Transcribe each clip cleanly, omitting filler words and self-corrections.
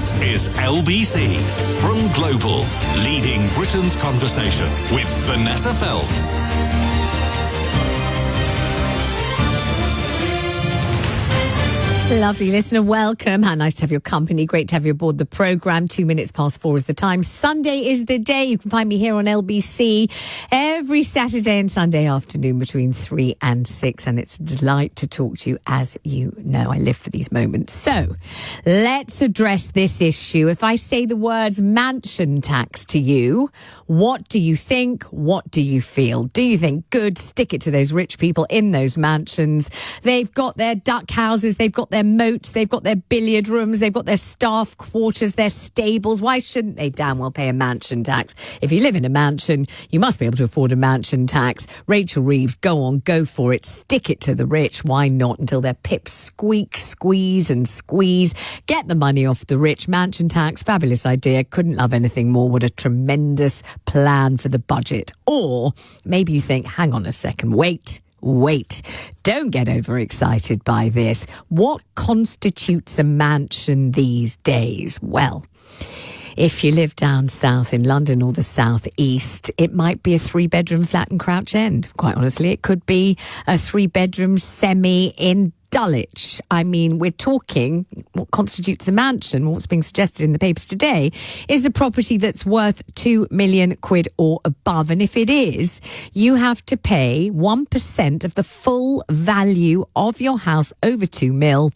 This is LBC from Global, leading Britain's conversation with Vanessa Feltz. Lovely listener, welcome. How nice to have your company. Great to have you aboard the programme. 4:02 is the time. Sunday is the day. You can find me here on LBC every Saturday and Sunday afternoon between 3 and 6. And it's a delight to talk to you, as you know. I live for these moments. So let's address this issue. If I say the words mansion tax to you, what do you think? What do you feel? Do you think, good, stick it to those rich people in those mansions? They've got their duck houses. They've got their moats, they've got their billiard rooms, they've got their staff quarters, their stables. Why shouldn't they damn well pay a mansion tax? If you live in a mansion, you must be able to afford a mansion tax. Rachel Reeves, go on, go for it. Stick it to the rich. Why not? Until their pips squeak, squeeze and squeeze. Get the money off the rich. Mansion tax, fabulous idea. Couldn't love anything more. What a tremendous plan for the budget. Or maybe you think, hang on a second, wait, don't get overexcited by this. What constitutes a mansion these days? Well, if you live down south in London or the southeast, it might be a 3-bedroom flat in Crouch End. Quite honestly, it could be a 3-bedroom semi in Dulwich. I mean, we're talking what constitutes a mansion. What's being suggested in the papers today is a property that's worth 2 million quid or above. And if it is, you have to pay 1% of the full value of your house over 2 mil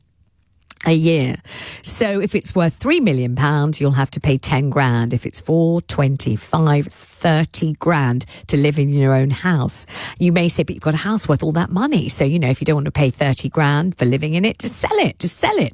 a year. So if it's worth £3 million, you'll have to pay 10 grand. If it's 4, 25, 30 grand to live in your own house. You may say, but you've got a house worth all that money. So, you know, if you don't want to pay 30 grand for living in it, just sell it.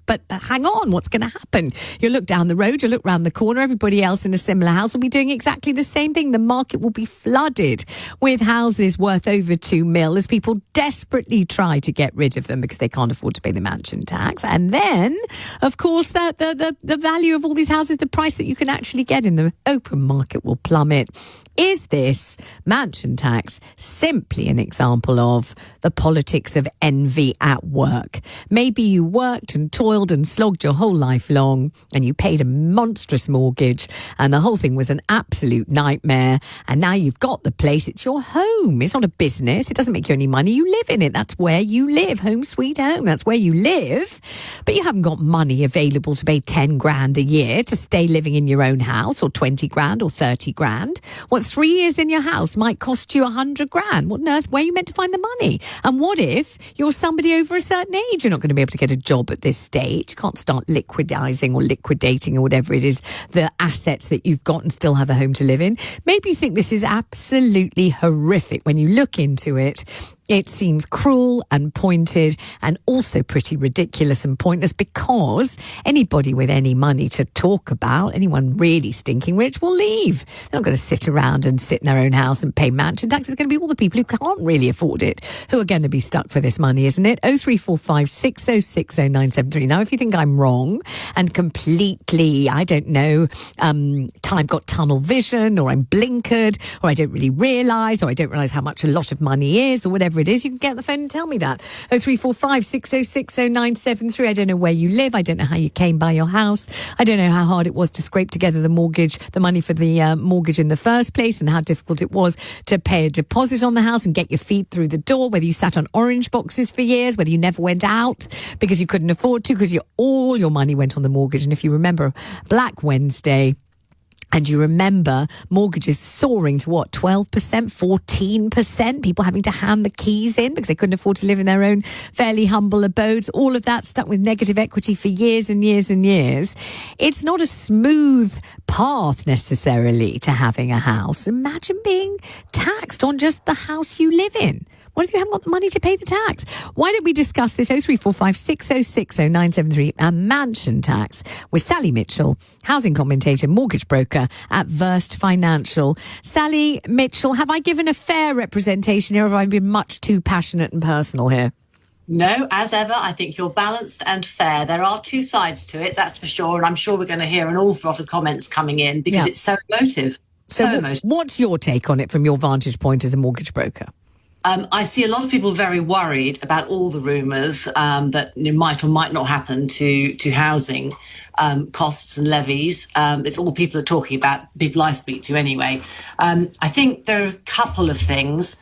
But hang on, what's going to happen? You'll look down the road, you'll look round the corner, everybody else in a similar house will be doing exactly the same thing. The market will be flooded with houses worth over 2 mil as people desperately try to get rid of them because they can't afford to pay the mansion tax. And then, of course, the value of all these houses, the price that you can actually get in the open market will plummet. Is this mansion tax simply an example of the politics of envy at work? Maybe you worked and toiled and slogged your whole life long and you paid a monstrous mortgage and the whole thing was an absolute nightmare, and now you've got the place. It's your home. It's not a business. It doesn't make you any money. You live in it. That's where you live. Home sweet home. That's where you live. But you haven't got money available to pay 10 grand a year to stay living in your own house, or 20 grand or 30 grand. What 3 years in your house might cost you 100 grand. What on earth? Where are you meant to find the money? And what if you're somebody over a certain age? You're not going to be able to get a job at this stage. You can't start liquidizing or liquidating or whatever it is, the assets that you've got, and still have a home to live in. Maybe you think this is absolutely horrific. When you look into it, it seems cruel and pointed and also pretty ridiculous and pointless, because anybody with any money to talk about, anyone really stinking rich, will leave. They're not going to sit around and sit in their own house and pay mansion tax. It's going to be all the people who can't really afford it who are going to be stuck for this money, isn't it? 0345 606 0973. Now, if you think I'm wrong and completely, I don't know, I've got tunnel vision, or I'm blinkered, or I don't really realise, or I don't realise how much a lot of money is, or whatever it is, you can get on the phone and tell me that. 0345 606 0973. I don't know where you live. I don't know how you came by your house. I don't know how hard it was to scrape together the money for the mortgage in the first place, and how difficult it was to pay a deposit on the house and get your feet through the door, whether you sat on orange boxes for years, whether you never went out because you couldn't afford to, because all your money went on the mortgage. And if you remember Black Wednesday, and you remember mortgages soaring to what, 12%, 14%, people having to hand the keys in because they couldn't afford to live in their own fairly humble abodes, all of that stuck with negative equity for years and years and years. It's not a smooth path necessarily to having a house. Imagine being taxed on just the house you live in. What if you haven't got the money to pay the tax? Why don't we discuss this? 0345 606 0973, a mansion tax, with Sally Mitchell, housing commentator, mortgage broker at Verst Financial. Sally Mitchell, have I given a fair representation here, or have I been much too passionate and personal here? No, as ever, I think you're balanced and fair. There are two sides to it, that's for sure. And I'm sure we're going to hear an awful lot of comments coming in because it's so emotive. So emotive. What's your take on it from your vantage point as a mortgage broker? I see a lot of people very worried about all the rumours that might or might not happen to housing costs and levies. It's all people are talking about, people I speak to anyway. I think there are a couple of things.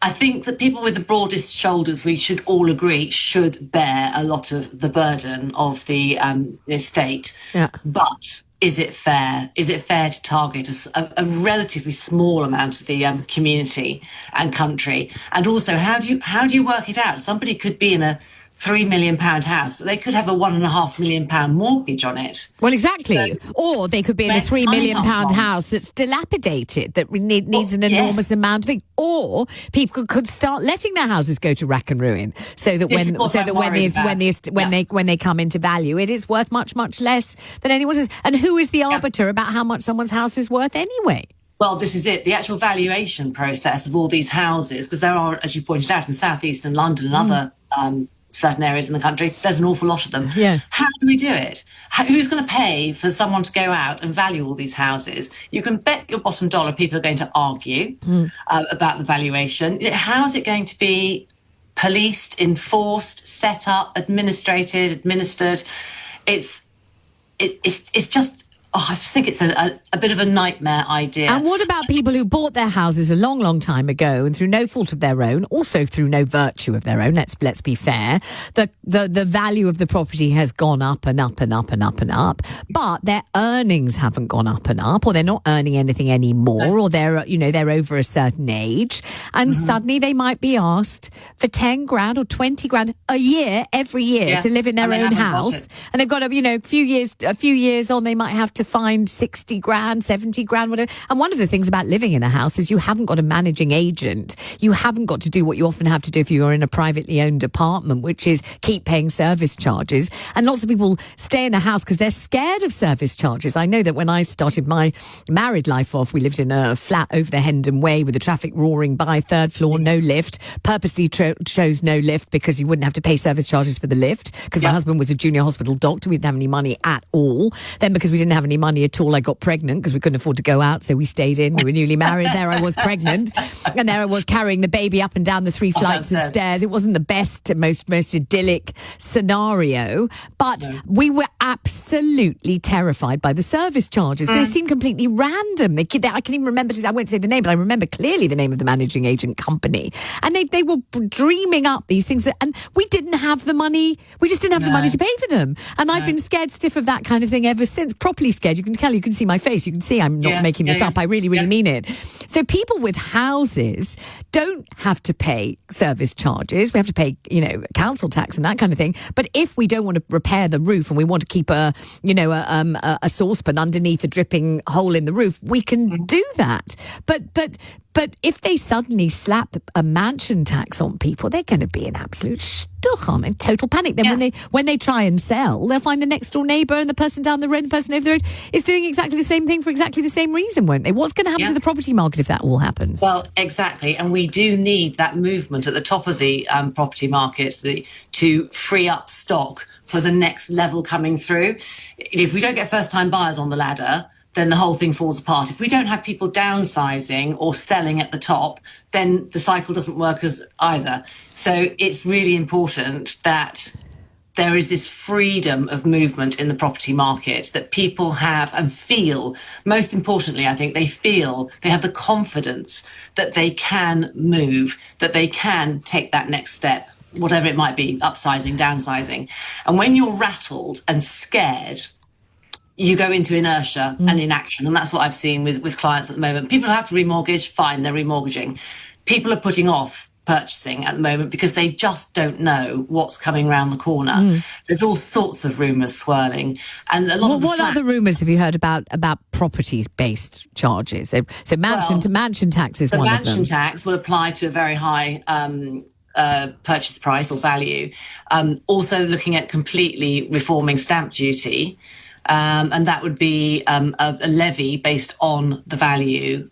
I think that people with the broadest shoulders, we should all agree, should bear a lot of the burden of the estate. Yeah. But is it fair? Is it fair to target a relatively small amount of the community and country? And also, how do you work it out? Somebody could be in a £3 million house, but they could have a £1.5 million mortgage on it. Well, exactly. So, or they could be in a £3 million house that's dilapidated, that needs an enormous amount of things. Or people could start letting their houses go to rack and ruin, so that when they come into value, it is worth much, much less than anyone's else's. And who is the arbiter about how much someone's house is worth anyway? Well, this is it. The actual valuation process of all these houses, because there are, as you pointed out, in South East and London and other certain areas in the country, there's an awful lot of them. Yeah. How do we do it? Who's going to pay for someone to go out and value all these houses? You can bet your bottom dollar people are going to argue about the valuation. How is it going to be policed, enforced, set up, administered? It's just... I just think it's a bit of a nightmare idea. And what about people who bought their houses a long, long time ago and through no fault of their own, also through no virtue of their own, let's be fair, the value of the property has gone up and up and up and up and up, but their earnings haven't gone up and up, or they're not earning anything anymore, or they're over a certain age, and suddenly they might be asked for 10 grand or 20 grand a year, every year, to live in their own house, and they've got a few years on, they might have to find 60 grand, 70 grand, whatever. And one of the things about living in a house is you haven't got a managing agent. You haven't got to do what you often have to do if you're in a privately owned apartment, which is keep paying service charges. And lots of people stay in a house because they're scared of service charges. I know that when I started my married life off, we lived in a flat over the Hendon Way with the traffic roaring by, 3rd floor, no lift. Purposely chose no lift because you wouldn't have to pay service charges for the lift, because my husband was a junior hospital doctor. We didn't have any money at all. Then because we didn't have any money at all, I got pregnant because we couldn't afford to go out, so we stayed in. We were newly married. There I was pregnant, and there I was carrying the baby up and down the 3 flights of stairs. It wasn't the best, most idyllic scenario, but we were absolutely terrified by the service charges. They seemed completely random. I can even remember, I won't say the name, but I remember clearly the name of the managing agent company, and they were dreaming up these things and we didn't have the money. We just didn't have the money to pay for them, and I've been scared stiff of that kind of thing ever since. Properly scared. You can tell, you can see my face, you can see I'm not making this up. I really mean it. So people with houses don't have to pay service charges. We have to pay, council tax and that kind of thing. But if we don't want to repair the roof and we want to keep a saucepan underneath a dripping hole in the roof, we can do that. But if they suddenly slap a mansion tax on people, they're going to be in absolute stuck, aren't they? Total panic. Then when they try and sell, they'll find the next door neighbour and the person down the road, the person over the road is doing exactly the same thing for exactly the same reason, won't they? What's going to happen to the property market if that all happens? Well, exactly. And we do need that movement at the top of the property market to free up stock for the next level coming through. If we don't get first-time buyers on the ladder, then the whole thing falls apart. If we don't have people downsizing or selling at the top, then the cycle doesn't work as either. So it's really important that there is this freedom of movement in the property market, that people have and feel. Most importantly, I think they have the confidence that they can move, that they can take that next step, whatever it might be, upsizing, downsizing. And when you're rattled and scared, you go into inertia and inaction. And that's what I've seen with clients at the moment. People have to remortgage, fine, they're remortgaging. People are putting off purchasing at the moment because they just don't know what's coming around the corner. There's all sorts of rumours swirling. And a lot of what other rumours have you heard about properties-based charges? So mansion tax is one of them. The mansion tax will apply to a very high purchase price or value. Also looking at completely reforming stamp duty. And that would be a levy based on the value,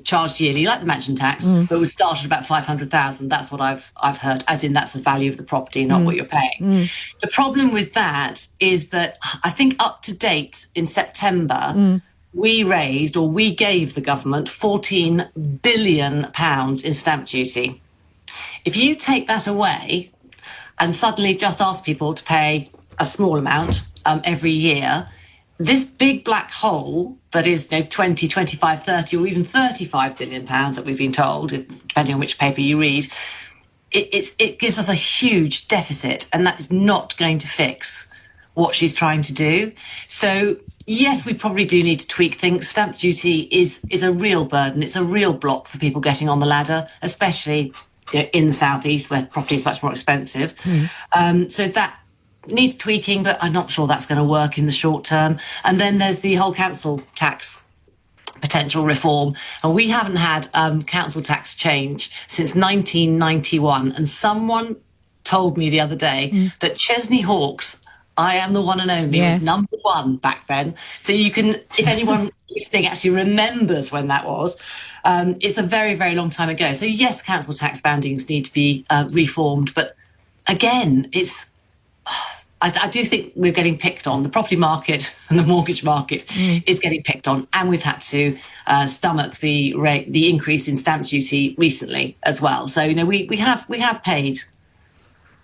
charged yearly, like the mansion tax, but would start at about 500,000. That's what I've heard, as in that's the value of the property, not what you're paying. The problem with that is that I think up to date in September, we gave the government £14 billion in stamp duty. If you take that away and suddenly just ask people to pay a small amount every year, this big black hole that is 20, 25, 30 or even £35 billion that we've been told, depending on which paper you read, it gives us a huge deficit, and that is not going to fix what she's trying to do. So yes, we probably do need to tweak things. Stamp duty is a real burden. It's a real block for people getting on the ladder, especially in the southeast where property is much more expensive. So that needs tweaking, but I'm not sure that's going to work in the short term. And then there's the whole council tax potential reform. And we haven't had council tax change since 1991. And someone told me the other day that Chesney Hawkes, I am the one and only, was number one back then. So you can, if anyone listening actually remembers when that was, it's a very, very long time ago. So yes, council tax bandings need to be reformed. But again, I do think we're getting picked on. The property market and the mortgage market is getting picked on. And we've had to stomach the increase in stamp duty recently as well. So, we have paid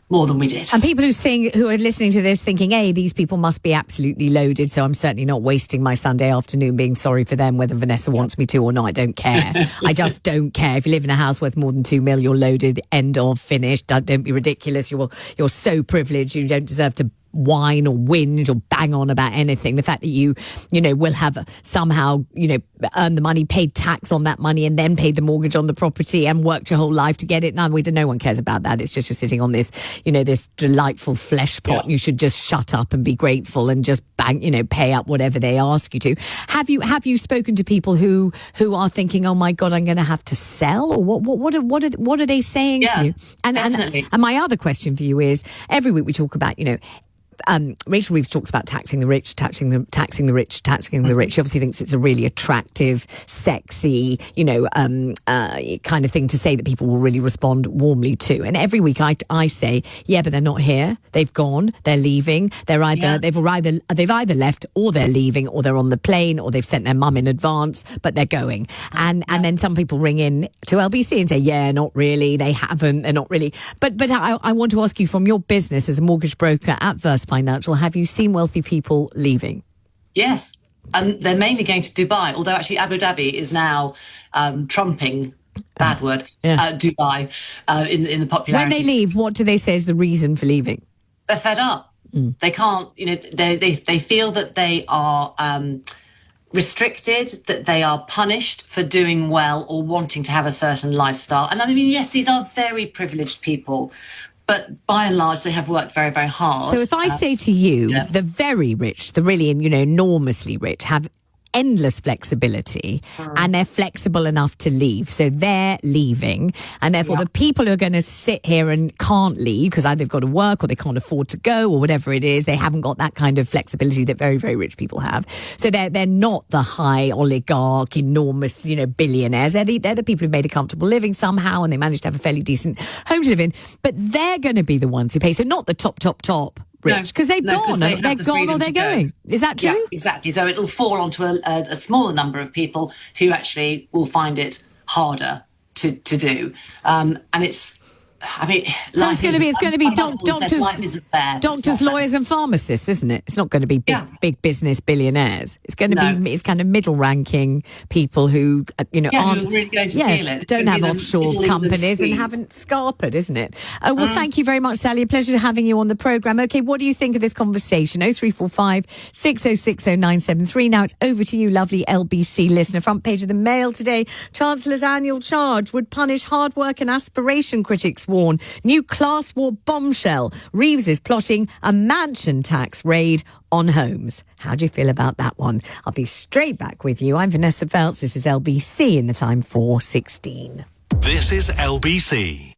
more than we did. And people who are listening to this thinking, hey, these people must be absolutely loaded, so I'm certainly not wasting my Sunday afternoon being sorry for them, whether Vanessa wants me to or not. I don't care. I just don't care. If you live in a house worth more than 2 million, you're loaded, end of, finished. Don't be ridiculous. You're so privileged. You don't deserve to whine or whinge or bang on about anything. The fact that you will have somehow, earned the money, paid tax on that money and then paid the mortgage on the property and worked your whole life to get it. No one cares about that. It's just you're sitting on this, this delightful flesh pot. Yeah. You should just shut up and be grateful and just pay up whatever they ask you to. Have you spoken to people who are thinking, oh my God, I'm going to have to sell? Or what are they saying to you? And my other question for you is, every week we talk about, Rachel Reeves talks about taxing the rich. She obviously thinks it's a really attractive, sexy, kind of thing to say that people will really respond warmly to. And every week I say, yeah, but they're not here. They've gone. They're leaving. They've either left or they're leaving or they're on the plane or they've sent their mum in advance, but they're going. And then some people ring in to LBC and say, yeah, not really. They haven't. They're not really. But I want to ask you, from your business as a mortgage broker at First Financial, have you seen wealthy people leaving? Yes, and they're mainly going to Dubai, although actually Abu Dhabi is now trumping, bad word, Dubai in the popularity. When they leave, what do they say is the reason for leaving? They're fed up. They can't, they feel that they are restricted, that they are punished for doing well or wanting to have a certain lifestyle. And I mean, yes, these are very privileged people, but by and large, they have worked very, very hard. So if I say to you, the very rich, the really, enormously rich, have endless flexibility and they're flexible enough to leave. So they're leaving. And therefore, the people who are going to sit here and can't leave because either they've got to work or they can't afford to go or whatever it is, they haven't got that kind of flexibility that very, very rich people have. So they're not the high oligarch, enormous, billionaires. They're the people who've made a comfortable living somehow and they managed to have a fairly decent home to live in. But they're going to be the ones who pay. So not the top rich, because they've gone. They're gone or they're going. Is that true? Yeah, exactly. So it'll fall onto a smaller number of people who actually will find it harder to do. And it's, so it's going to be doctors, lawyers, and pharmacists, isn't it? It's not going to be big business billionaires. It's going to be kind of middle ranking people who aren't really going to feel it. Don't have offshore companies and haven't scarpered, isn't it? Well, thank you very much, Sally. A pleasure having you on the programme. Okay, what do you think of this conversation? 0345 606 0973. Now it's over to you, lovely LBC listener. Front page of the Mail today. Chancellor's annual charge would punish hard work and aspiration, critics warn. New class war bombshell. Reeves is plotting a mansion tax raid on homes. How do you feel about that one? I'll be straight back with you. I'm Vanessa Feltz. This is LBC in the time 4:16. This is LBC.